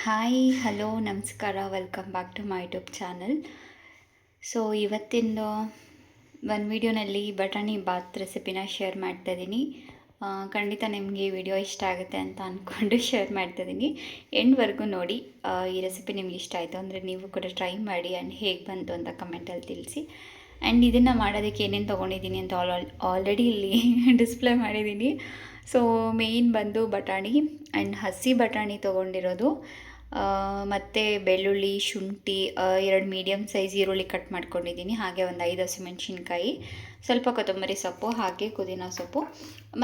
Hi hello ನಮಸ್ಕಾರ welcome back to my YouTube channel. So ಇವತ್ತಿಂದು ಒಂದು ವಿಡಿಯೋನಲ್ಲಿ ಬಟಾಣಿ ಬಾತ್ ರೆಸಿಪಿನ ಶೇರ್ ಮಾಡ್ತಾಯಿದ್ದೀನಿ. ಖಂಡಿತ ನಿಮಗೆ ಈ ವಿಡಿಯೋ ಇಷ್ಟ ಆಗುತ್ತೆ ಅಂತ ಅಂದ್ಕೊಂಡು ಶೇರ್ ಮಾಡ್ತಾಯಿದ್ದೀನಿ. ಎಂಡ್ವರೆಗೂ ನೋಡಿ. ಈ ರೆಸಿಪಿ ನಿಮ್ಗೆ ಇಷ್ಟ ಆಯಿತು ಅಂದರೆ ನೀವು ಕೂಡ ಟ್ರೈ ಮಾಡಿ ಆ್ಯಂಡ್ ಹೇಗೆ ಬಂತು ಅಂತ ಕಮೆಂಟಲ್ಲಿ ತಿಳಿಸಿ. ಆ್ಯಂಡ್ ಇದನ್ನು ಮಾಡೋದಕ್ಕೆ ಏನೇನು ತೊಗೊಂಡಿದ್ದೀನಿ ಅಂತ ಆಲ್ರೆಡಿ ಇಲ್ಲಿ ಡಿಸ್ಪ್ಲೇ ಮಾಡಿದ್ದೀನಿ. ಸೊ ಮೇಯ್ನ್ ಬಂದು ಬಟಾಣಿ ಆ್ಯಂಡ್ ಹಸಿ ಬಟಾಣಿ ತೊಗೊಂಡಿರೋದು, ಮತ್ತು ಬೆಳ್ಳುಳ್ಳಿ, ಶುಂಠಿ, 2 ಮೀಡಿಯಮ್ ಸೈಜ್ ಈರುಳ್ಳಿ ಕಟ್ ಮಾಡ್ಕೊಂಡಿದ್ದೀನಿ, ಹಾಗೆ ಒಂದು 5 ಹಸಿಮೆಣ್ಸಿನ್ಕಾಯಿ, ಸ್ವಲ್ಪ ಕೊತ್ತಂಬರಿ ಸೊಪ್ಪು, ಹಾಗೆ ಪುದೀನ ಸೊಪ್ಪು,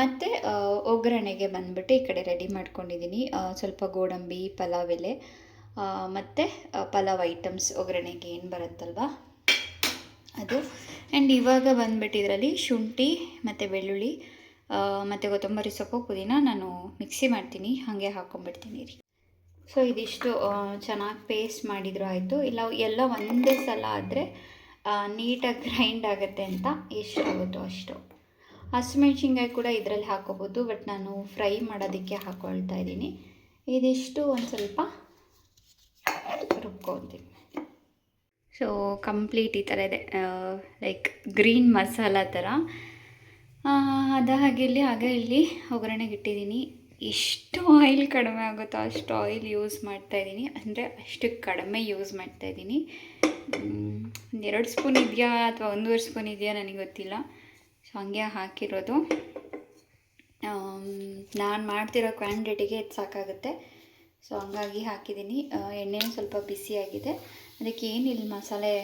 ಮತ್ತು ಒಗ್ಗರಣೆಗೆ ಬಂದುಬಿಟ್ಟು ಈ ಕಡೆ ರೆಡಿ ಮಾಡ್ಕೊಂಡಿದ್ದೀನಿ ಸ್ವಲ್ಪ ಗೋಡಂಬಿ, ಪಲಾವ್ ಎಲೆ, ಮತ್ತು ಪಲಾವ್ ಐಟಮ್ಸ್ ಒಗ್ಗರಣೆಗೆ ಏನು ಬರುತ್ತಲ್ವ ಅದು. ಆ್ಯಂಡ್ ಇವಾಗ ಬಂದುಬಿಟ್ಟು ಇದರಲ್ಲಿ ಶುಂಠಿ ಮತ್ತು ಬೆಳ್ಳುಳ್ಳಿ ಮತ್ತು ಕೊತ್ತಂಬರಿ ಸೊಪ್ಪು, ಪುದೀನ ನಾನು ಮಿಕ್ಸಿ ಮಾಡ್ತೀನಿ, ಹಾಗೆ ಹಾಕ್ಕೊಂಡ್ಬಿಡ್ತೀನಿ ರೀ. ಸೊ ಇದಿಷ್ಟು ಚೆನ್ನಾಗಿ ಪೇಸ್ಟ್ ಮಾಡಿದರೂ ಆಯಿತು, ಇಲ್ಲ ಎಲ್ಲ ಒಂದೇ ಸಲ ಆದರೆ ನೀಟಾಗಿ ಗ್ರೈಂಡ್ ಆಗುತ್ತೆ ಅಂತ ಎಷ್ಟಾಗುತ್ತೋ ಅಷ್ಟು. ಹಸಿಮೆಣ್ಸಿನ್ಕಾಯಿ ಕೂಡ ಇದರಲ್ಲಿ ಹಾಕೋಬೋದು, ಬಟ್ ನಾನು ಫ್ರೈ ಮಾಡೋದಕ್ಕೆ ಹಾಕ್ಕೊಳ್ತಾ ಇದ್ದೀನಿ. ಇದಿಷ್ಟು ಒಂದು ಸ್ವಲ್ಪ ರುಬ್ಕೊತೀನಿ. ಸೊ ಕಂಪ್ಲೀಟ್ ಈ ಥರ ಇದೆ, ಲೈಕ್ ಗ್ರೀನ್ ಮಸಾಲ ಥರ. ಹಾಗೆ ಇಲ್ಲಿ ಒಗ್ಗರಣೆಗೆ ಇಟ್ಟಿದ್ದೀನಿ. ಎಷ್ಟು ಆಯಿಲ್ ಕಡಿಮೆ ಆಗುತ್ತೋ ಅಷ್ಟು ಆಯಿಲ್ ಯೂಸ್ ಮಾಡ್ತಾಯಿದ್ದೀನಿ, ಅಂದರೆ ಅಷ್ಟು ಕಡಿಮೆ ಯೂಸ್ ಮಾಡ್ತಾಯಿದ್ದೀನಿ. 2 ಸ್ಪೂನ್ ಇದೆಯಾ ಅಥವಾ 1.5 ಸ್ಪೂನ್ ಇದೆಯಾ ನನಗೆ ಗೊತ್ತಿಲ್ಲ. ಸೊ ಹಂಗೆ ಹಾಕಿರೋದು. ನಾನು ಮಾಡ್ತಿರೋ ಕ್ವಾಂಟಿಟಿಗೆ ಇದು ಸಾಕಾಗುತ್ತೆ, ಸೊ ಹಂಗಾಗಿ ಹಾಕಿದ್ದೀನಿ. ಎಣ್ಣೆನೂ ಸ್ವಲ್ಪ ಬಿಸಿಯಾಗಿದೆ, ಅದಕ್ಕೆ ಏನಿಲ್ಲ ಮಸಾಲೆ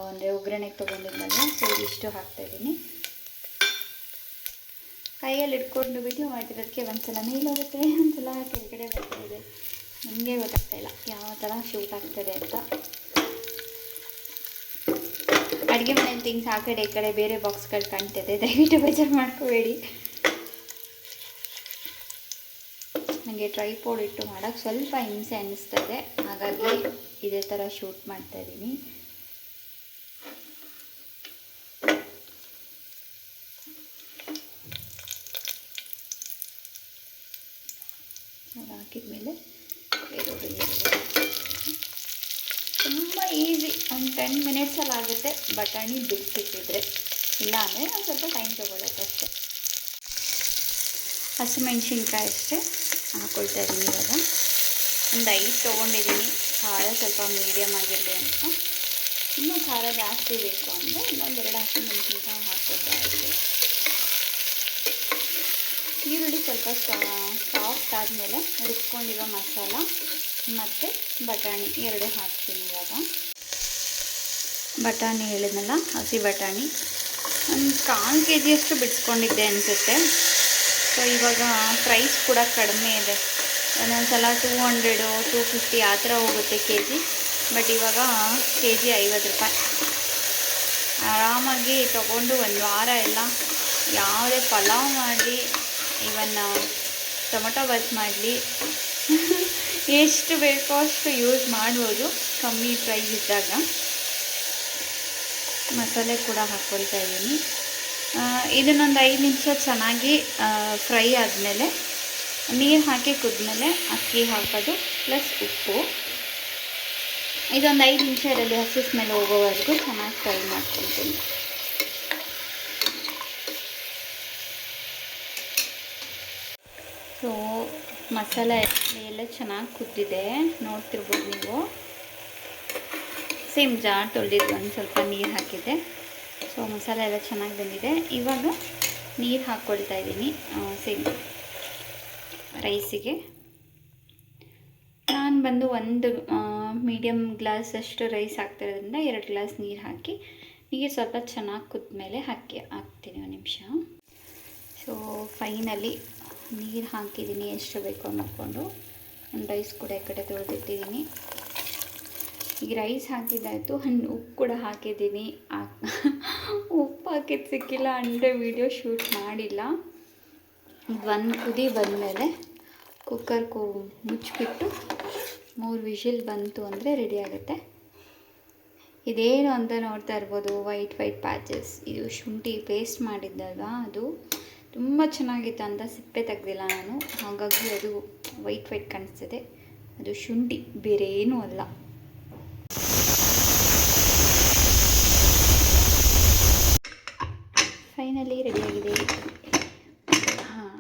ಅಂದರೆ ಒಗ್ಗರಣೆಗೆ ತೊಗೊಂಡಿದ್ದಲ್ಲ, ಸೊ ಇದಿಷ್ಟು ಹಾಕ್ತಾಯಿದ್ದೀನಿ. ಕೈಯಲ್ಲಿ ಇಟ್ಕೊಂಡು ವಿಡಿಯೋ ಮಾಡ್ತಿರೋದಕ್ಕೆ ಒಂದ್ಸಲ ಮೇಲೋಗುತ್ತೆ, ಒಂದ್ಸಲ ಕೆಳಗಡೆ ಬರ್ತಾಯಿದೆ, ನನಗೆ ಗೊತ್ತಾಗ್ತಾಯಿಲ್ಲ ಯಾವ ಥರ ಶೂಟ್ ಆಗ್ತದೆ ಅಂತ. ಅಡುಗೆ ಮನೇಲಿ ಥಿಂಗ್ಸ್ ಆ ಕಡೆ ಈ ಕಡೆ ಬೇರೆ ಬಾಕ್ಸ್ಗಳು ಕಾಣ್ತಿದೆ, ದಯವಿಟ್ಟು ಬೇಜಾರು ಮಾಡ್ಕೋಬೇಡಿ. ನನಗೆ ಟ್ರೈಪೋಡ್ ಇಟ್ಟು ಮಾಡೋಕ್ಕೆ ಸ್ವಲ್ಪ ಹಿಂಸೆ ಅನ್ನಿಸ್ತದೆ, ಹಾಗಾಗಿ ಇದೇ ಥರ ಶೂಟ್ ಮಾಡ್ತಾಯಿದ್ದೀನಿ. ಹಾಕಿದ್ಮೇಲೆ ತುಂಬ ಈಸಿ, ಒಂದು 10 ಮಿನಿಟ್ಸಲ್ಲಿ ಆಗುತ್ತೆ ಬಟಾಣಿ ಬಿಡಿಸಿಟ್ಟಿದ್ರೆ. ಇಲ್ಲ ಅಂದರೆ ಒಂದು ಸ್ವಲ್ಪ ಟೈಮ್ ತೊಗೊಳುತ್ತೆ ಅಷ್ಟೇ. ಹಸಿಮೆಣ್ಸಿನ್ಕಾಯಿ ಅಷ್ಟೇ ಹಾಕ್ಕೊಳ್ತಾ ಇದ್ದೀನಿ. ಇವಾಗ ಒಂದು 5 ತೊಗೊಂಡಿದ್ದೀನಿ, ಖಾರ ಸ್ವಲ್ಪ ಮೀಡಿಯಮ್ ಆಗಿರಲಿ ಅಂತ. ಇನ್ನೂ ಖಾರ ಜಾಸ್ತಿ ಬೇಕು ಅಂದರೆ ಇನ್ನೊಂದು 2 ಹಸಿಮೆಣ್ಸಿನ್ಕಾಯಿ ಹಾಕ್ಕೊಳ್ತಾ ಇದ್ದೀನಿ. ಈರುಳ್ಳಿ ಸ್ವಲ್ಪ ಸಾಫ್ಟ್ ಆದಮೇಲೆ ರುಬ್ಕೊಂಡಿರೋ ಮಸಾಲ ಮತ್ತು ಬಟಾಣಿ 2 ಹಾಕ್ತೀನಿ. ಇವಾಗ ಬಟಾಣಿ ಹೇಳಿದ್ನಲ್ಲ, ಹಸಿ ಬಟಾಣಿ ಒಂದು 1/4 kg ಬಿಡಿಸ್ಕೊಂಡಿದ್ದೆ ಅನಿಸುತ್ತೆ. ಸೊ ಇವಾಗ ಪ್ರೈಸ್ ಕೂಡ ಕಡಿಮೆ ಇದೆ, ಒಂದೊಂದು ಸಲ 200 250 ಆ ಥರ ಹೋಗುತ್ತೆ kg, ಬಟ್ ಇವಾಗ kg 50 ರೂಪಾಯಿ. ಆರಾಮಾಗಿ ತೊಗೊಂಡು ಒಂದು ವಾರ ಎಲ್ಲ ಯಾವುದೇ ಪಲಾವ್ ಮಾಡಲಿ, ಇವನ್ ಟೊಮೊಟೊ ಬಾತ್ ಮಾಡಲಿ, ಎಷ್ಟು ಬೇಕೋ ಅಷ್ಟು ಯೂಸ್ ಮಾಡ್ಬೋದು ಕಮ್ಮಿ ಪ್ರೈಸ್ ಇದ್ದಾಗ. ಮಸಾಲೆ ಕೂಡ ಹಾಕ್ಕೊಳ್ತಾ ಇದ್ದೀನಿ. ಇದನ್ನೊಂದು 5 ನಿಮಿಷ ಚೆನ್ನಾಗಿ ಫ್ರೈ ಆದಮೇಲೆ ನೀರು ಹಾಕಿ ಕುದ್ಮೇಲೆ ಅಕ್ಕಿ ಹಾಕೋದು ಪ್ಲಸ್ ಉಪ್ಪು. ಇದೊಂದು 5 ನಿಮಿಷ ಇದರಲ್ಲಿ ಹಸಿ ಸ್ಮೆಲ್ ಹೋಗೋವರೆಗೂ ಚೆನ್ನಾಗಿ ಫ್ರೈ ಮಾಡ್ಕೊಳ್ತೀನಿ. ಸೊ ಮಸಾಲೆ ಎಲ್ಲ ಚೆನ್ನಾಗಿ ಕುದ್ದಿದೆ, ನೋಡ್ತಿರ್ಬೋದು ನೀವು. ಸೇಮ್ ಜಾರ್ ತೊಳೆದಿದ್ದು ಒಂದು ಸ್ವಲ್ಪ ನೀರು ಹಾಕಿದ್ದೆ. ಸೊ ಮಸಾಲೆ ಎಲ್ಲ ಚೆನ್ನಾಗಿ ಬಂದಿದೆ. ಇವಾಗ ನೀರು ಹಾಕ್ಕೊಳ್ತಾ ಇದ್ದೀನಿ. ಸೇಮ್ ರೈಸಿಗೆ ನಾನು ಬಂದು ಒಂದು ಮೀಡಿಯಮ್ ಗ್ಲಾಸಷ್ಟು ರೈಸ್ ಹಾಕ್ತಿರೋದ್ರಿಂದ 2 ಗ್ಲಾಸ್ ನೀರು ಹಾಕಿ, ನೀರು ಸ್ವಲ್ಪ ಚೆನ್ನಾಗಿ ಕುದ್ಮೇಲೆ ಹಾಕ್ತೀನಿ 1 ನಿಮಿಷ. ಸೊ ಫೈನಲಿ ನೀರು ಹಾಕಿದ್ದೀನಿ, ಎಷ್ಟು ಬೇಕೋ ನೋಡಿಕೊಂಡು. ಒಂದು ರೈಸ್ ಕೂಡ ಈ ಕಡೆ ತೊಳೆದಿಟ್ಟಿದ್ದೀನಿ. ಈಗ ರೈಸ್ ಹಾಕಿದ್ದಾಯಿತು, ಉಪ್ಪು ಕೂಡ ಹಾಕಿದ್ದೀನಿ. ಉಪ್ಪು ಹಾಕಿದ್ದು ಸಿಕ್ಕಿಲ್ಲ ಅಂದರೆ ವಿಡಿಯೋ ಶೂಟ್ ಮಾಡಿಲ್ಲ. ಒಂದು ಕುದಿ ಬಂದಮೇಲೆ ಕುಕ್ಕರ್ ಮುಚ್ಚಿಬಿಟ್ಟು 3 ವಿಷಿಲ್ ಬಂತು ಅಂದರೆ ರೆಡಿ ಆಗುತ್ತೆ. ಇದೇನು ಅಂತ ನೋಡ್ತಾ ಇರ್ಬೋದು, ವೈಟ್ ಪ್ಯಾಚಸ್. ಇದು ಶುಂಠಿ ಪೇಸ್ಟ್ ಮಾಡಿದ್ದಲ್ವಾ, ಅದು ತುಂಬ ಚೆನ್ನಾಗಿತ್ತು ಅಂತ ಸಿಪ್ಪೆ ತೆಗೆದಿಲ್ಲ ನಾನು, ಹಾಗಾಗಿ ಅದು ವೈಟ್ ಕಾಣಿಸ್ತಿದೆ. ಅದು ಶುಂಠಿ, ಬೇರೆ ಏನೂ ಅಲ್ಲ. ಫೈನಲಿ ರೆಡಿಯಾಗಿದೆ. ಹಾಂ,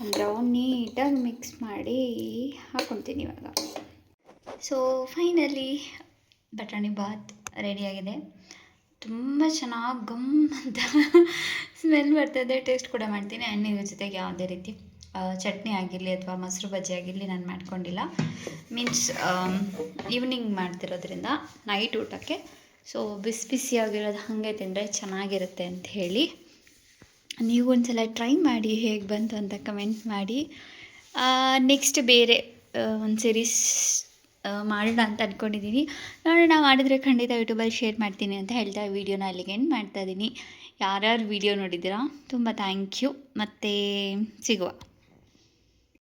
ಒಂದು ರೌಂಡ್ ನೀಟಾಗಿ ಮಿಕ್ಸ್ ಮಾಡಿ ಹಾಕ್ಕೊತೀನಿ ಇವಾಗ. ಸೊ ಫೈನಲಿ ಬಟಾಣಿ ಬಾತ್ ರೆಡಿಯಾಗಿದೆ. ತುಂಬ ಚೆನ್ನಾಗಿ ಗಮ್ ಅಂತ ಸ್ಮೆಲ್ ಬರ್ತದೆ. ಟೇಸ್ಟ್ ಕೂಡ ಮಾಡ್ತೀನಿ. ಆ್ಯಂಡ್ ಇದ್ರ ಜೊತೆಗೆ ಯಾವುದೇ ರೀತಿ ಚಟ್ನಿ ಆಗಿರಲಿ ಅಥವಾ ಮೊಸರು ಬಜ್ಜಿ ಆಗಿರಲಿ ನಾನು ಮಾಡ್ಕೊಂಡಿಲ್ಲ. ಮೀನ್ಸ್ ಈವ್ನಿಂಗ್ ಮಾಡ್ತಿರೋದ್ರಿಂದ ನೈಟ್ ಊಟಕ್ಕೆ. ಸೊ ಬಿಸಿ ಬಿಸಿಯಾಗಿರೋದು ಹಾಗೆ ತಿಂದರೆ ಚೆನ್ನಾಗಿರುತ್ತೆ ಅಂತ ಹೇಳಿ ನೀವು ಒಂದ್ಸಲ ಟ್ರೈ ಮಾಡಿ, ಹೇಗೆ ಬಂತು ಅಂತ ಕಮೆಂಟ್ ಮಾಡಿ. ನೆಕ್ಸ್ಟ್ ಬೇರೆ ಒಂದು ಸೀರೀಸ್ ಮಾಡೋಣ ಅಂತ ಅಂದ್ಕೊಂಡಿದ್ದೀನಿ. ನೋಡೋಣ, ಮಾಡಿದರೆ ಖಂಡಿತ ಯೂಟ್ಯೂಬಲ್ಲಿ ಶೇರ್ ಮಾಡ್ತೀನಿ ಅಂತ ಹೇಳ್ತಾ ವೀಡಿಯೋನ ಅಲ್ಲಿಗೆ ಎಂಡ್ ಮಾಡ್ತಾಯಿದ್ದೀನಿ. ಯಾರ್ಯಾರು ವೀಡಿಯೋ ನೋಡಿದ್ದೀರಾ ತುಂಬ ಥ್ಯಾಂಕ್ ಯು. ಮತ್ತೆ ಸಿಗುವ.